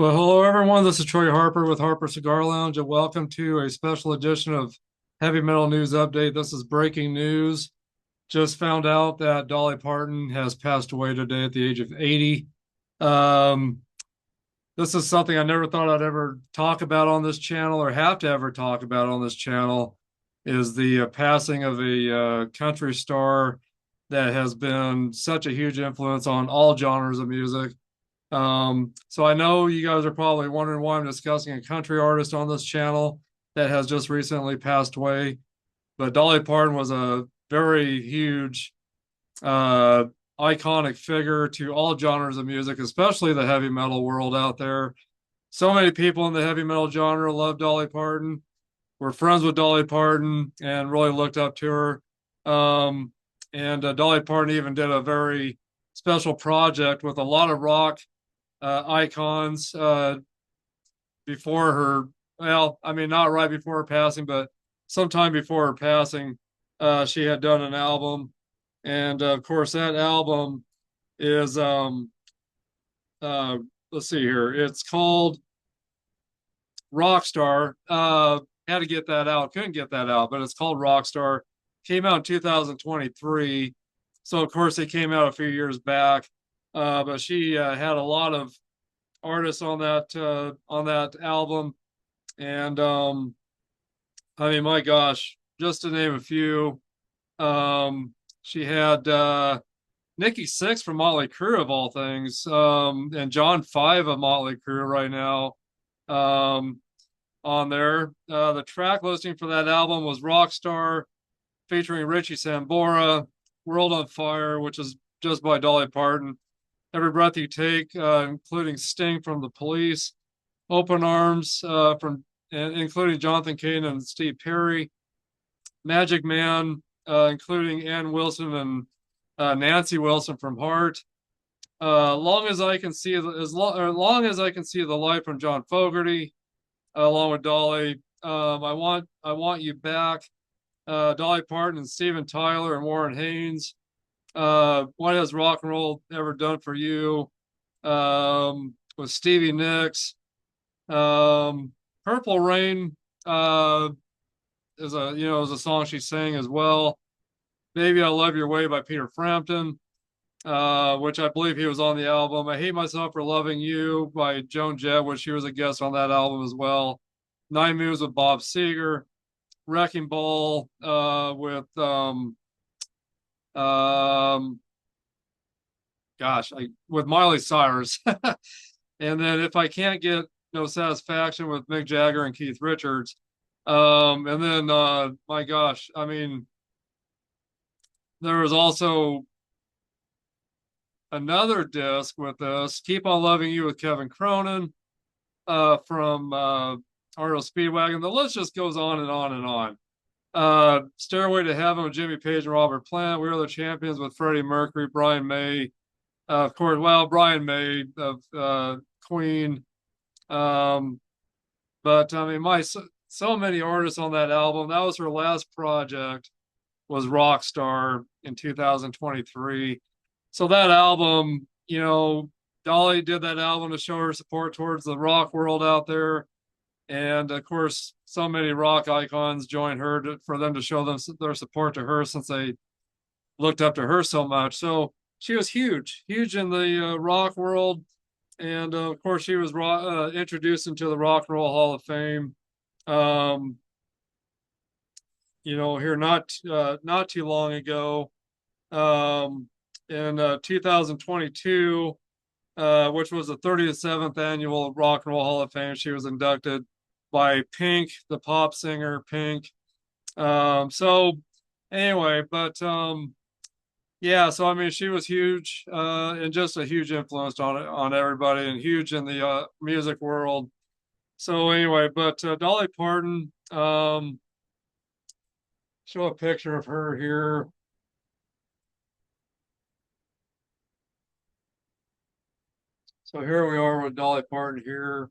Well, hello everyone. This is Troy Harper with Harper Cigar Lounge, and welcome to a special edition of Heavy Metal News Update. This is breaking news. Just found out that Dolly Parton has passed away today at the age of 80. Um, this is something I never thought I'd ever talk about on this channel or have to ever talk about on this channel, is the passing of a country star that has been such a huge influence on all genres of music. So I know you guys are probably wondering why I'm discussing a country artist on this channel that has just recently passed away. But Dolly Parton was a very huge, uh, iconic figure to all genres of music, especially the heavy metal world out there. So many people in the heavy metal genre love Dolly Parton. We're friends with Dolly Parton and really looked up to her. Um, and Dolly Parton even did a very special project with a lot of rock icons before her. Well, I mean, not right before her passing, but sometime before her passing, she had done an album, and of course, that album is uh, let's see here. It's called Rockstar. Had to get that out. Couldn't get that out, but it's called Rockstar. Came out in 2023. So of course it came out a few years back. But she had a lot of artists on that album, and I mean, my gosh, just to name a few, she had Nikki Sixx from Motley Crue of all things, and John Five of Motley Crue right now um, on there. The track listing for that album was Rockstar, featuring Richie Sambora, World on Fire, which is just by Dolly Parton, Every Breath You Take, including Sting from the Police, Open Arms from including Jonathan Cain and Steve Perry, Magic Man, including Ann Wilson and Nancy Wilson from Heart. Long as I can see, long as I can see the light from John Fogerty, along with Dolly. I want you back. Dolly Parton and Steven Tyler and Warren Haynes. What has rock and roll ever done for you? With Stevie Nicks. Purple Rain is a song she sang as well. Maybe I Love Your Way by Peter Frampton, which I believe he was on the album. I Hate Myself for Loving You by Joan Jett, which she was a guest on that album as well. Nine Moves with Bob Seger. Wrecking Ball with um, with Miley Cyrus. And then If I Can't Get No Satisfaction with Mick Jagger and Keith Richards. And then my gosh, I mean, there was also another disc with this, Keep on Loving You with Kevin Cronin from REO Speedwagon. The list just goes on and on and on. Stairway to Heaven with Jimmy Page and Robert Plant. We Are the Champions with Freddie Mercury, Brian May, of course. Well, Brian May of Queen. Um, but I mean, so many artists on that album. That was her last project. Was Rockstar in 2023. So that album, Dolly did that album to show her support towards the rock world out there. And of course, so many rock icons joined her for them to show them their support to her, since they looked up to her so much. So she was huge, huge in the rock world. And of course, she was introduced into the Rock and Roll Hall of Fame. Um, here not too long ago, um, in 2022, which was the 37th annual Rock and Roll Hall of Fame. She was inducted by Pink, the pop singer Pink. So anyway, but yeah, so I mean, she was huge and just a huge influence on everybody, and huge in the music world. So anyway, but Dolly Parton, show a picture of her here. So here we are with Dolly Parton here.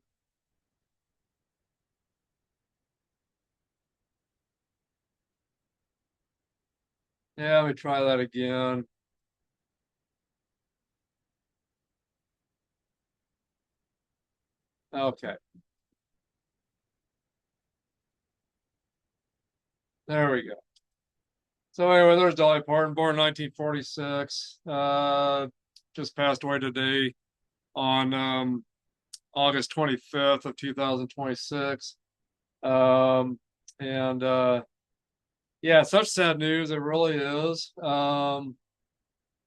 Yeah, let me try that again. Okay, there we go. So anyway, there's Dolly Parton, born in 1946. Just passed away today on August 25th of 2026. Um, and yeah, such sad news. It really is.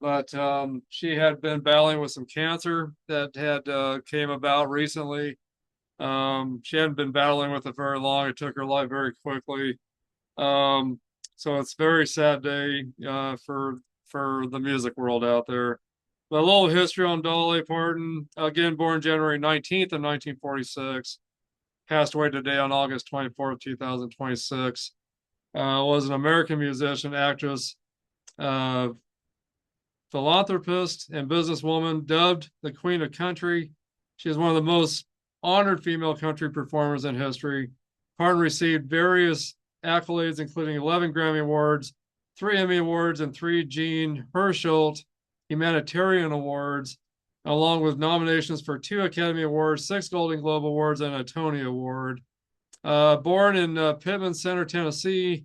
But she had been battling with some cancer that had came about recently. She hadn't been battling with it very long. It took her life very quickly. Um, so it's a very sad day for the music world out there. But a little history on Dolly Parton. Again, born January 19th of 1946, passed away today on August 24th, 2026. Was an American musician, actress, uh, philanthropist, and businesswoman, dubbed the Queen of Country. She is one of the most honored female country performers in history. Parton received various accolades, including 11 Grammy Awards, 3 Emmy Awards, and 3 Jean Hersholt Humanitarian Awards, along with nominations for 2 Academy Awards, 6 Golden Globe Awards, and a Tony Award. Born in Pittman Center, Tennessee,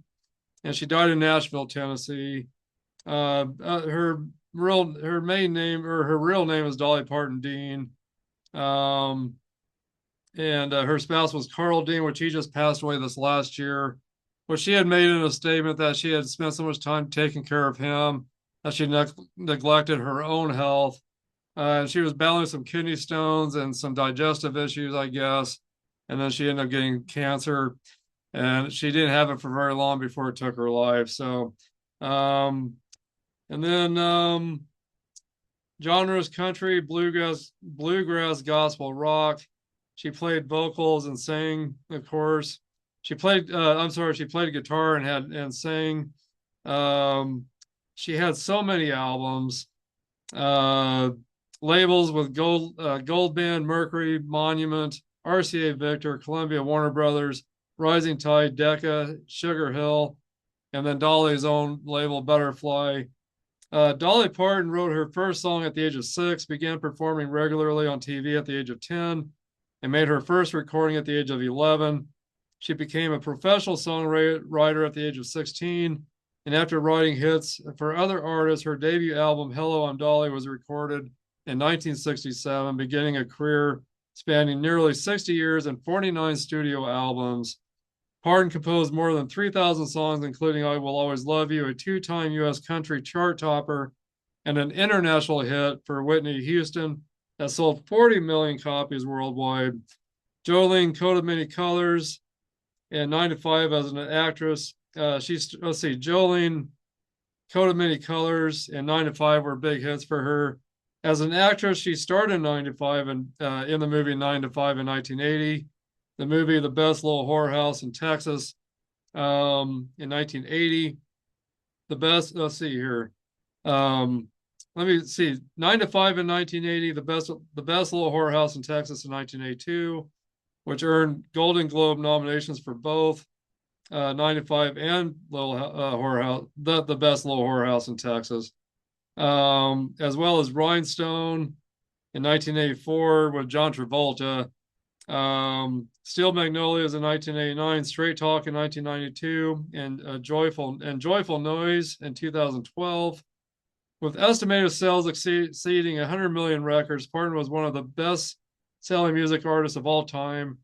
and she died in Nashville, Tennessee. Her main name, or her real name, is Dolly Parton Dean. Um, and her spouse was Carl Dean, which he just passed away this last year. Which she had made in a statement that she had spent so much time taking care of him that she neglected her own health. And she was battling some kidney stones and some digestive issues, I guess. And then she ended up getting cancer, and she didn't have it for very long before it took her life. So, and then genres: country, bluegrass, gospel, rock. She played vocals and sang, of course. She played she played guitar and sang. Um, she had so many albums. Uh, Labels with Gold Band, Mercury, Monument, RCA Victor, Columbia, Warner Brothers, Rising Tide, Decca, Sugar Hill, and then Dolly's own label, Butterfly. Dolly Parton wrote her first song at the age of 6, began performing regularly on TV at the age of 10, and made her first recording at the age of 11. She became a professional songwriter at the age of 16, and after writing hits for other artists, her debut album, Hello, I'm Dolly, was recorded in 1967, beginning a career spanning nearly 60 years and 49 studio albums. Parton composed more than 3,000 songs, including I Will Always Love You, a 2-time U.S. country chart topper, and an international hit for Whitney Houston that sold 40 million copies worldwide. Jolene, Coat of Many Colors, in 95 as an actress. Jolene, Coat of Many Colors, and 9 to 5 were big hits for her. As an actress, she starred in 9 to 5 and in the movie 9 to 5 in 1980, the movie The Best Little Whorehouse in Texas in 1980. Let's see here. Let me see. 9 to 5 in 1980, the best Little Whorehouse in Texas in 1982, which earned Golden Globe nominations for both 9 to 5 and Little Whorehouse, the Best Little Whorehouse in Texas, as well as Rhinestone in 1984 with John Travolta, Steel Magnolias in 1989, Straight Talk in 1992, and Joyful Noise in 2012. With estimated sales exceeding 100 million records, Parton was one of the best-selling music artists of all time.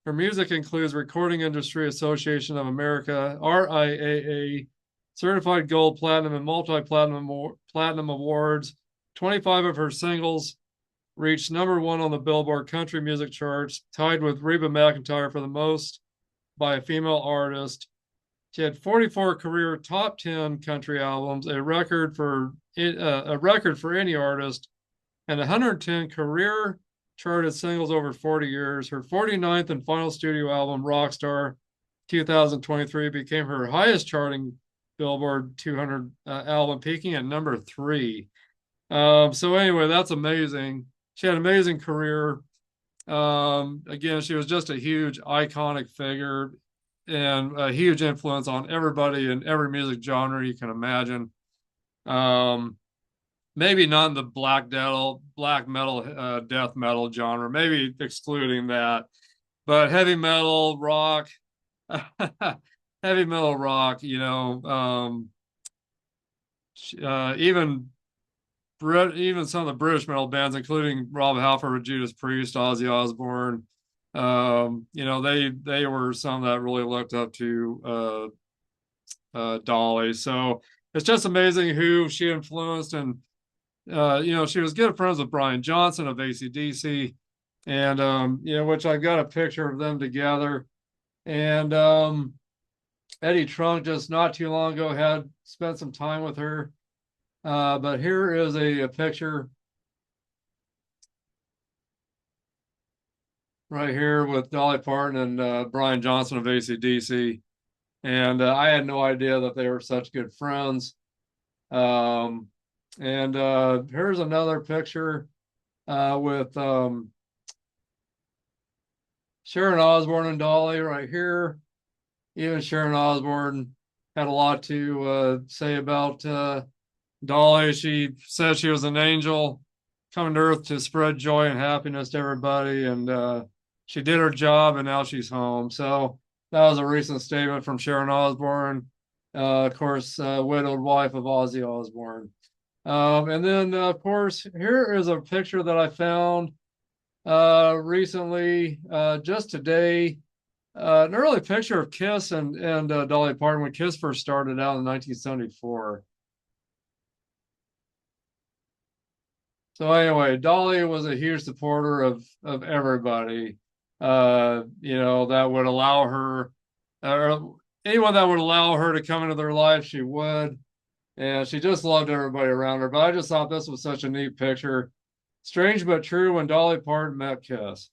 Her music includes Recording Industry Association of America, RIAA, certified gold, platinum, and multi-platinum awards. 25 of her singles reached #1 on the Billboard country music charts, tied with Reba McEntire for the most by a female artist. She had 44 career top 10 country albums, a record for any artist, and 110 career charted singles over 40 years. Her 49th and final studio album, Rockstar, 2023, became her highest charting Billboard 200 album, peaking at #3. So anyway, that's amazing. She had an amazing career. Again, she was just a huge iconic figure and a huge influence on everybody in every music genre you can imagine. The maybe not in the black metal, death metal genre, maybe excluding that, but heavy metal, rock, heavy metal rock, even even some of the British metal bands, including Rob Halford, Judas Priest, Ozzy Osbourne, they were some that really looked up to Dolly. So it's just amazing who she influenced, and she was good friends with Brian Johnson of AC/DC, and which I've got a picture of them together. And Eddie Trunk just not too long ago had spent some time with her. But here is a picture right here with Dolly Parton and Brian Johnson of AC/DC. And I had no idea that they were such good friends. Um, and here's another picture with Sharon Osbourne and Dolly right here. Even Sharon Osbourne had a lot to say about Dolly. She said she was an angel coming to earth to spread joy and happiness to everybody. And she did her job, and now she's home. So that was a recent statement from Sharon Osbourne, of course, widowed wife of Ozzy Osbourne. And then, of course, here is a picture that I found recently, just today. An early picture of Kiss and Dolly Parton when Kiss first started out in 1974. So anyway, Dolly was a huge supporter of everybody, that would allow her, or anyone that would allow her to come into their life, she would. And she just loved everybody around her. But I just thought this was such a neat picture. Strange but true, when Dolly Parton met Kiss,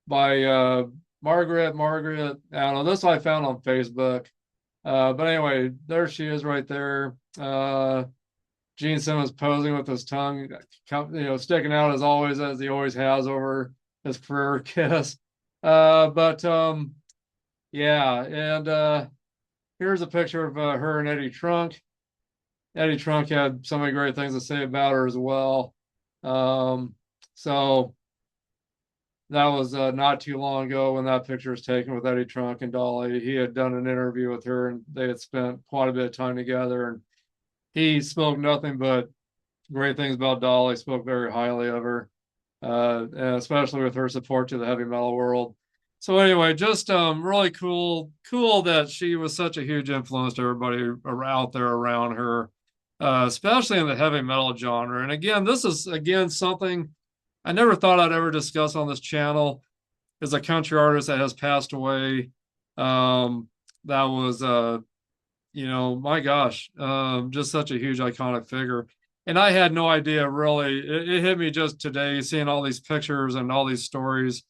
by Margaret. I don't know. This I found on Facebook. But anyway, there she is right there. Gene Simmons posing with his tongue, sticking out as always, as he always has over his career Kiss. But yeah, and here's a picture of her and Eddie Trunk. Eddie Trunk had so many great things to say about her as well. So that was not too long ago when that picture was taken with Eddie Trunk and Dolly. He had done an interview with her, and they had spent quite a bit of time together. And he spoke nothing but great things about Dolly, spoke very highly of her, and especially with her support to the heavy metal world. So anyway, just really cool that she was such a huge influence to everybody out there around her, especially in the heavy metal genre. And again, this is something I never thought I'd ever discuss on this channel, is a country artist that has passed away. That was my gosh, just such a huge iconic figure. And I had no idea, really. It hit me just today, seeing all these pictures and all these stories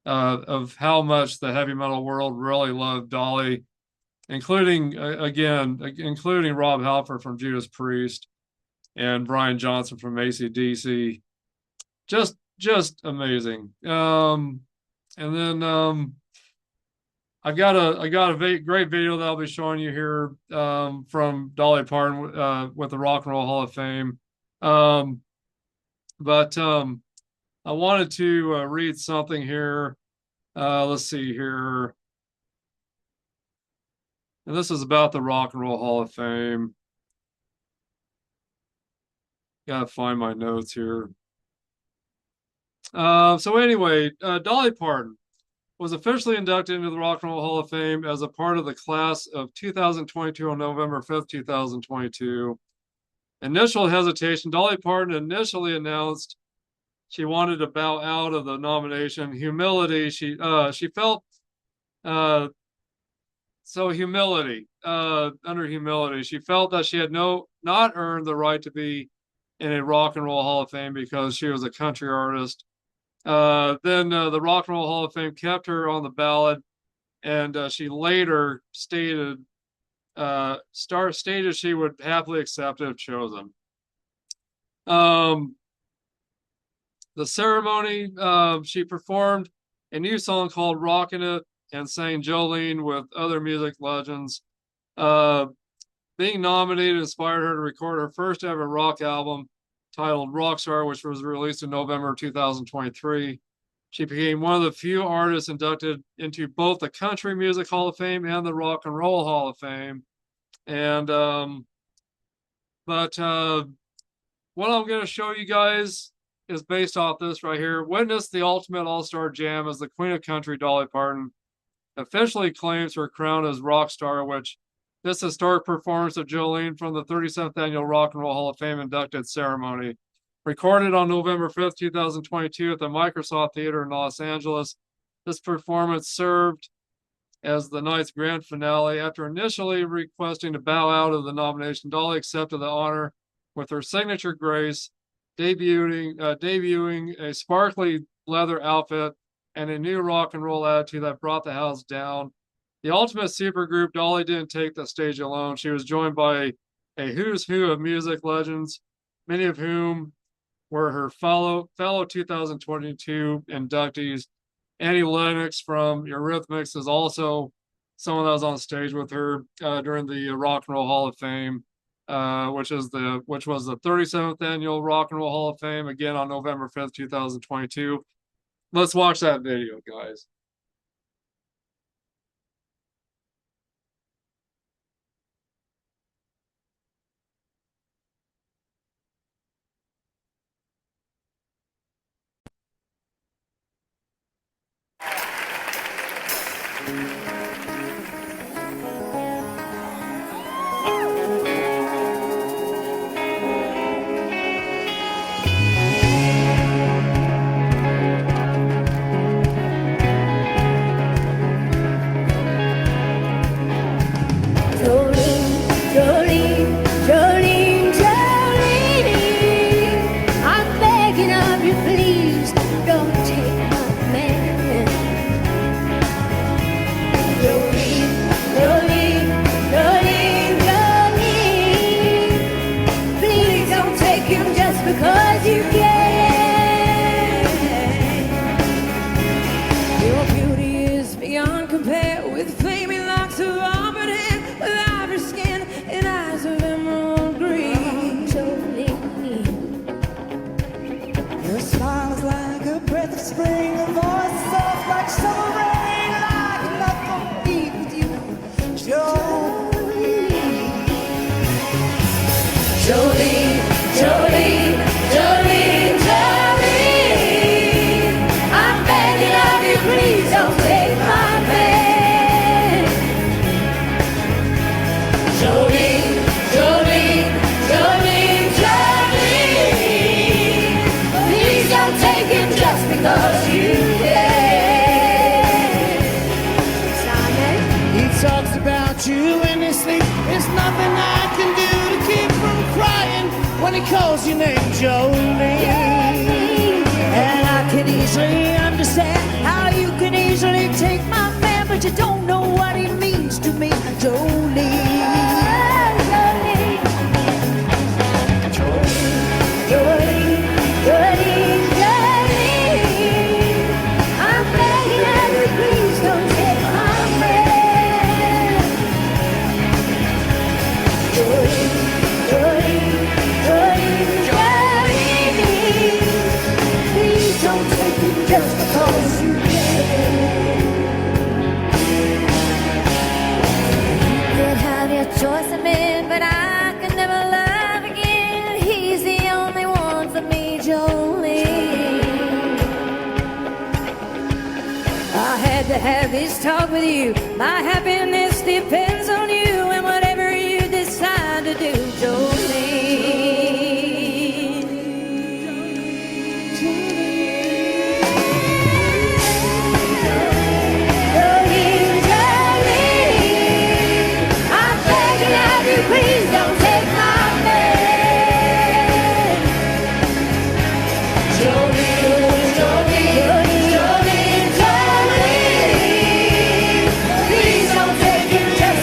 of how much the heavy metal world really loved Dolly, including including Rob Halford from Judas Priest and Brian Johnson from AC/DC. Just amazing. And then I got a great video that I'll be showing you here from Dolly Parton with the Rock and Roll Hall of Fame. But I wanted to read something here. Let's see here. And this is about the Rock and Roll Hall of Fame. Gotta find my notes here. So anyway, Dolly Parton was officially inducted into the Rock and Roll Hall of Fame as a part of the class of 2022 on November 5th, 2022. Initial hesitation. Dolly Parton initially announced she wanted to bow out of the nomination. Humility. She felt under humility. She felt that she had not earned the right to be in a Rock and Roll Hall of Fame because she was a country artist. Then the Rock and Roll Hall of Fame kept her on the ballot, and she later stated she would happily accept if chosen. The ceremony, she performed a new song called "Rockin' It" and sang Jolene with other music legends. Being nominated inspired her to record her first ever rock album, titled Rockstar, which was released in November 2023. She became one of the few artists inducted into both the Country Music Hall of Fame and the Rock and Roll Hall of Fame. And what I'm going to show you guys is based off this right here. Witness the ultimate all-star jam as the Queen of Country, Dolly Parton, officially claims her crown as rock star, which this historic performance of Jolene from the 37th Annual Rock and Roll Hall of Fame inducted ceremony. Recorded on November 5th, 2022 at the Microsoft Theater in Los Angeles, this performance served as the night's grand finale. After initially requesting to bow out of the nomination, Dolly accepted the honor with her signature grace, debuting a sparkly leather outfit and a new rock and roll attitude that brought the house down. The ultimate supergroup, Dolly didn't take the stage alone. She was joined by a who's who of music legends, many of whom were her fellow 2022 inductees. Annie Lennox from Eurythmics is also someone that was on stage with her during the Rock and Roll Hall of Fame, which was the 37th Annual Rock and Roll Hall of Fame, again on November 5th, 2022. Let's watch that video, guys. Calls your name Jolene, and I can easily understand how you can easily take my man, but you don't know what he means to me, Jolene. I'm begging of you, please don't take my man. Just because you can. You could have your choice of men, but I could never love again. He's the only one for me, Jolene. I had to have this talk with you. My happiness depends on you, and whatever you decide to do, Jolene. Please don't take my man. Jolene, Jolene, Jolene, Jolene. Please don't take him just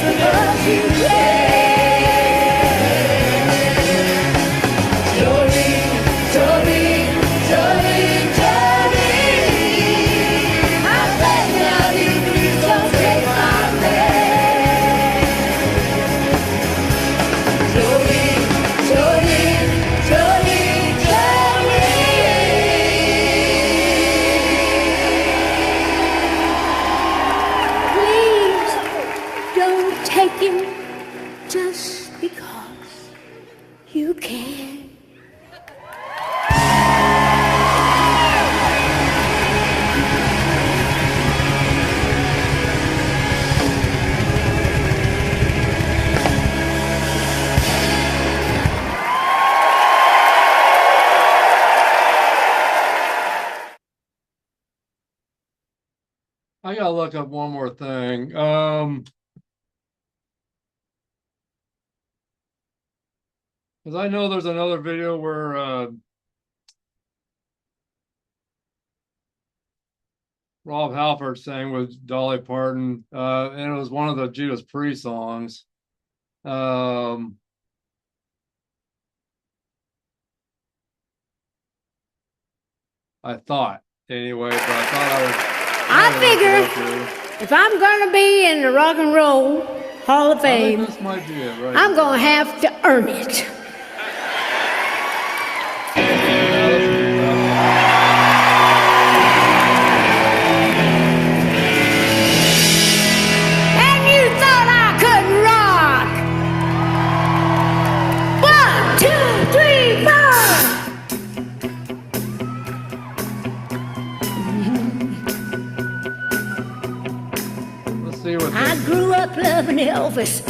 I gotta look up one more thing. Because I know there's another video where Rob Halford sang with Dolly Parton, and it was one of the Judas Priest songs. Um, I thought anyway, but I thought I I would figure if I'm going to be in the Rock and Roll Hall of I think Fame, this might be it, right? I'm going to have to earn it. And you thought I couldn't rock. 1, 2, 3, 4. Let's see what I grew up loving Elvis.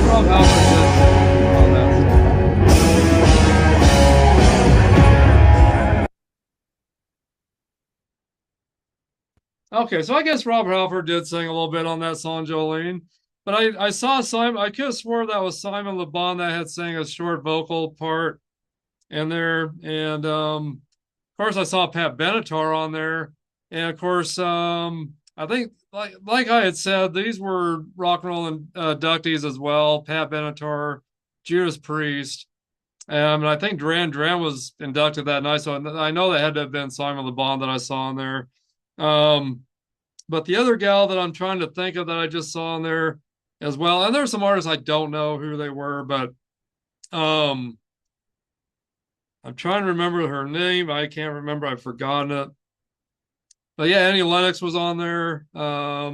Rob Halford did on that song. Okay, so I guess Rob Halford did sing a little bit on that song, Jolene. But I saw Simon, I could have swore that was Simon Le Bon that had sang a short vocal part in there. And of course I saw Pat Benatar on there. And of course, I think like I had said, these were rock and roll inductees as well. Pat Benatar, Judas Priest. And I think Duran Duran was inducted that night. So I know that had to have been Simon Le Bon that I saw in there. But the other gal that I'm trying to think of that I just saw in there as well, and there's some artists I don't know who they were, but I'm trying to remember her name. I can't remember. I've forgotten it. But yeah, Annie Lennox was on there. I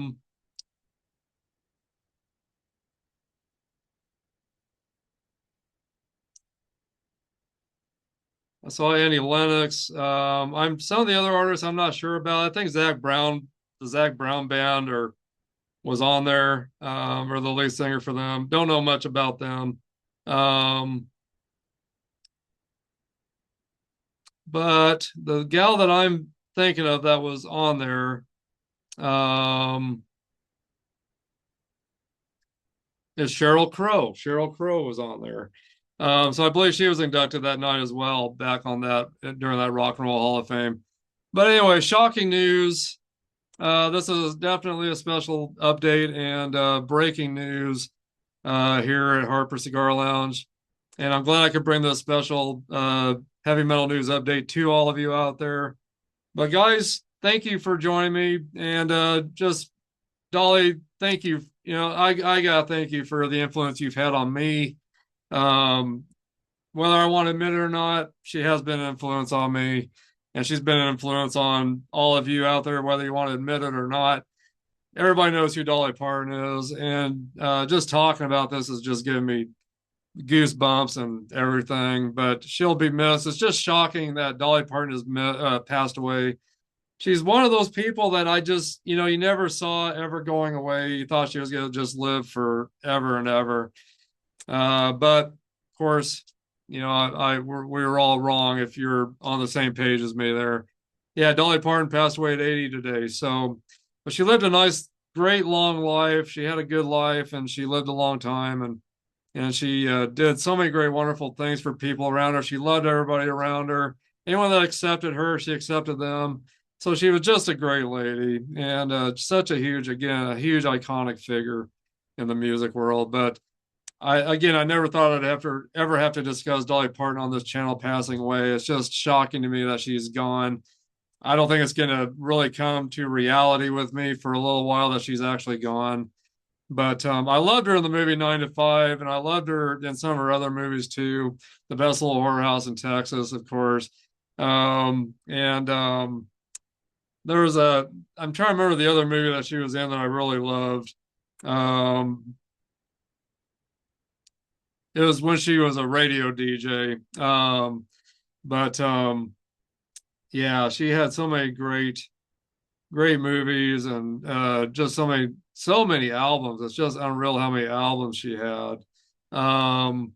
saw Annie Lennox. I'm some of the other artists I'm not sure about. I think Zach Brown, the Zach Brown band, was on there, or the lead singer for them. Don't know much about them. But the gal that I'm thinking of that was on there, is Sheryl Crow. Sheryl Crow was on there. So I believe she was inducted that night as well, back on that during that Rock and Roll Hall of Fame. But anyway, shocking news. This is definitely a special update and breaking news here at Harper Cigar Lounge. And I'm glad I could bring this special heavy metal news update to all of you out there. But guys, thank you for joining me. And just Dolly, thank you. You know, I gotta thank you for the influence you've had on me. Whether I want to admit it or not, she has been an influence on me, and she's been an influence on all of you out there, whether you want to admit it or not. Everybody knows who Dolly Parton is, and just talking about this is just giving me goosebumps and everything. But she'll be missed. It's just shocking that Dolly Parton has passed away. She's one of those people that I just, you know, you never saw ever going away. You thought she was going to just live forever and ever. But of course, you know, we were all wrong if you're on the same page as me there. Yeah, Dolly Parton passed away at 80 today. So, but she lived a nice, great long life. She had a good life, and she lived a long time, and she did so many great, wonderful things for people around her. She loved everybody around her. Anyone that accepted her, she accepted them. So she was just a great lady, and such a huge iconic figure in the music world. But I never thought I'd ever have to discuss Dolly Parton on this channel passing away. It's just shocking to me that she's gone. I don't think it's going to really come to reality with me for a little while that she's actually gone. But I loved her in the movie 9 to 5, and I loved her in some of her other movies too. The Best Little Whorehouse in Texas, of course. And there was I'm trying to remember the other movie that she was in that I really loved. It was when she was a radio DJ. But yeah, she had so many great great movies, and just so many albums. It's just unreal how many albums she had. Um,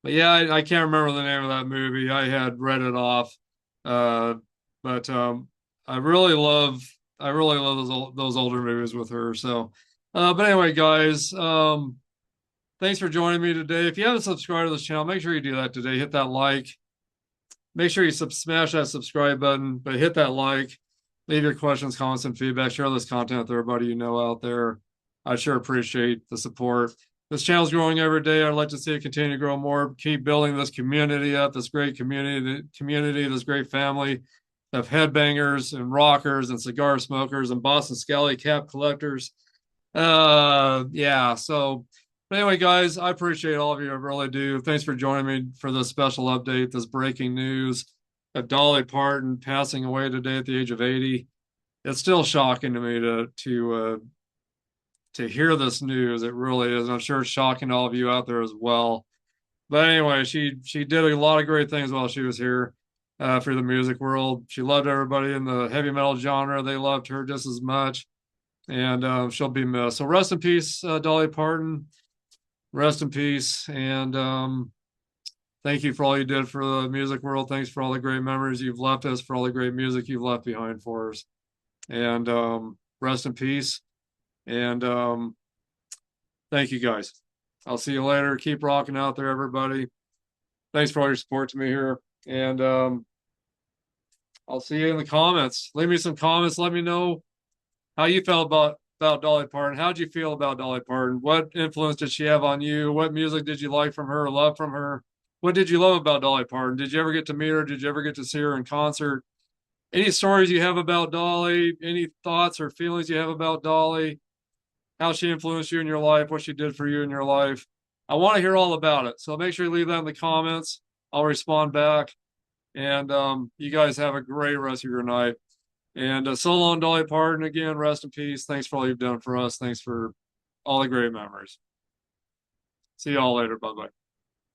but yeah, I can't remember the name of that movie. I had read it off. Uh, but I really love those older movies with her. So, but anyway, guys, thanks for joining me today. If you haven't subscribed to this channel, make sure you do that today. Hit that like. Make sure you smash that subscribe button, but hit that like. Leave your questions, comments, and feedback. Share this content with everybody you know out there. I sure appreciate the support. This channel's growing every day. I'd like to see it continue to grow more. Keep building this community up, this great community, this great family of headbangers and rockers and cigar smokers and Boston Scally cap collectors. Yeah, so but anyway, guys, I appreciate all of you. I really do. Thanks for joining me for this special update, this breaking news of Dolly Parton passing away today at the age of 80. It's still shocking to me to hear this news. It really is. I'm sure it's shocking to all of you out there as well. But anyway, she did a lot of great things while she was here for the music world. She loved everybody in the heavy metal genre. They loved her just as much, and she'll be missed. So rest in peace, Dolly Parton. Rest in peace, and thank you for all you did for the music world. Thanks for all the great memories you've left us, for all the great music you've left behind for us. And rest in peace. And thank you, guys. I'll see you later. Keep rocking out there, everybody. Thanks for all your support to me here. And I'll see you in the comments. Leave me some comments. Let me know how you felt about Dolly Parton. How'd you feel about Dolly Parton? What influence did she have on you? What music did you like from her, love from her? What did you love about Dolly Parton? Did you ever get to meet her? Did you ever get to see her in concert? Any stories you have about Dolly? Any thoughts or feelings you have about Dolly? How she influenced you in your life? What she did for you in your life? I want to hear all about it. So make sure you leave that in the comments. I'll respond back. And you guys have a great rest of your night. And so long, Dolly Parton. Again, rest in peace. Thanks for all you've done for us. Thanks for all the great memories. See y'all later. Bye-bye.